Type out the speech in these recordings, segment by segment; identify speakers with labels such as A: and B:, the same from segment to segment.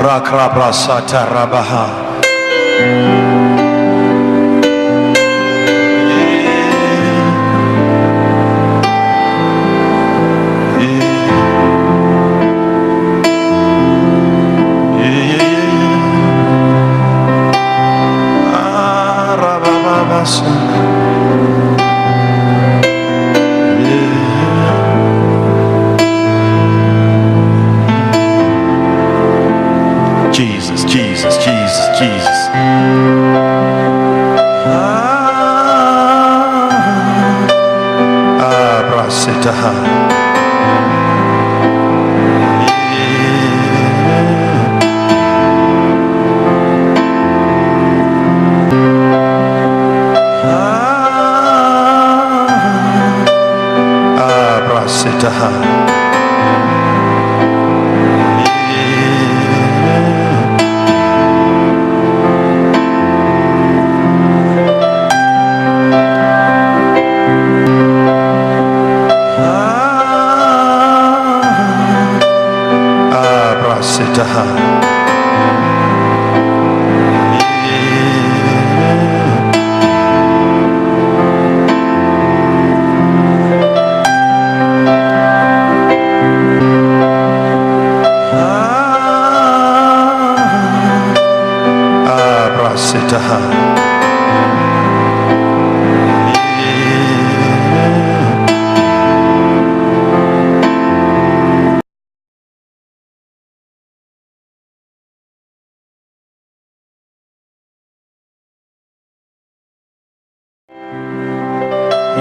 A: Rakrabasata rabaha. Jesus, Jesus, Jesus, Jesus. Brasitaha. Brasitaha.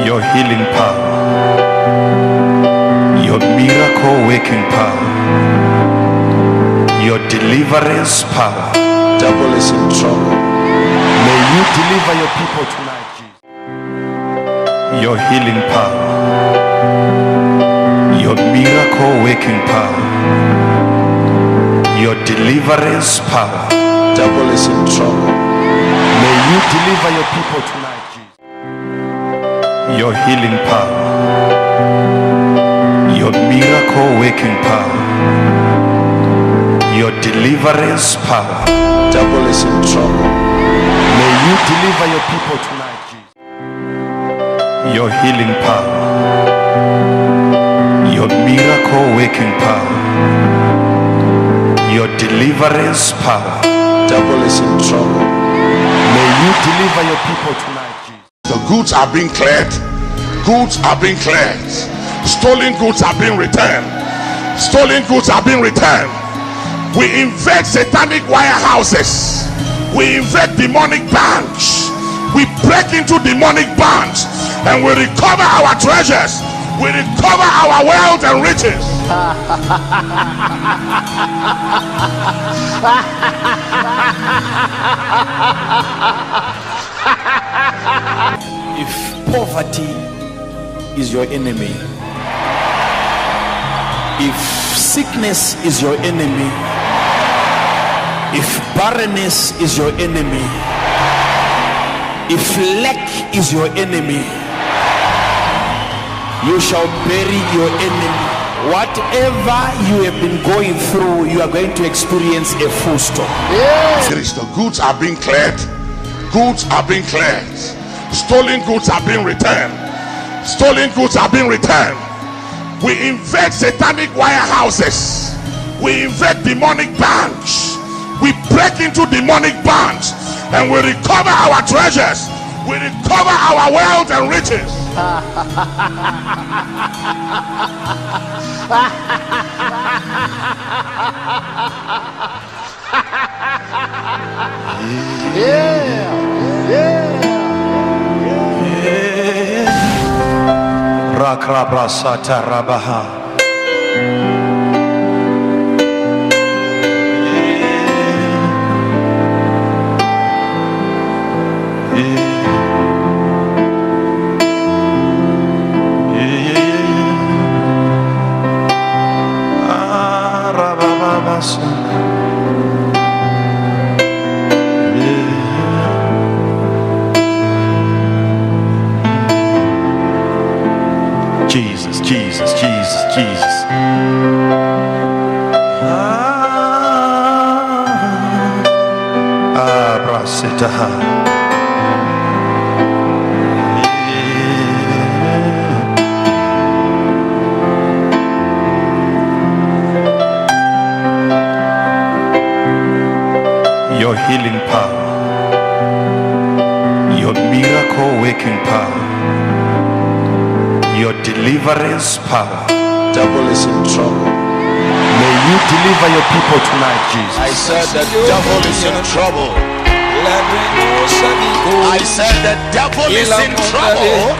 A: Your healing power, your miracle working power, your deliverance power. Devil is in trouble. May you deliver your people tonight, Jesus. Your healing power, your miracle working power, your deliverance power. Devil is in trouble. May you deliver your people tonight, Jesus. Your healing power, your miracle working power, your deliverance power. Devil is in trouble. May you deliver your people tonight, Jesus. Your healing power, your miracle working power, your deliverance power. Devil is in trouble. May you deliver your people tonight, Jesus.
B: The goods are being cleared. Goods are being cleared. Stolen goods are being returned. Stolen goods are being returned. We invade satanic wirehouses. We invade demonic banks. We break into demonic banks and we recover our treasures. We recover our wealth and riches.
A: If poverty is your enemy, if sickness is your enemy, if barrenness is your enemy, if lack is your enemy, you shall bury your enemy. Whatever you have been going through, you are going to experience a full stop.
B: The goods are being cleared. Goods are being cleared. Stolen goods are being returned. Stolen goods are being returned. We invade satanic wirehouses. We invade demonic banks. We break into demonic banks and we recover our treasures. We recover our wealth and riches.
A: Rakrabasata rabaha. Jesus, Jesus, Jesus, Jesus. Brasitaha. Your healing power, your miracle working power, your deliverance power. Devil is in trouble. May you deliver your people tonight, Jesus.
B: I said the devil is in trouble. I said the devil is in trouble.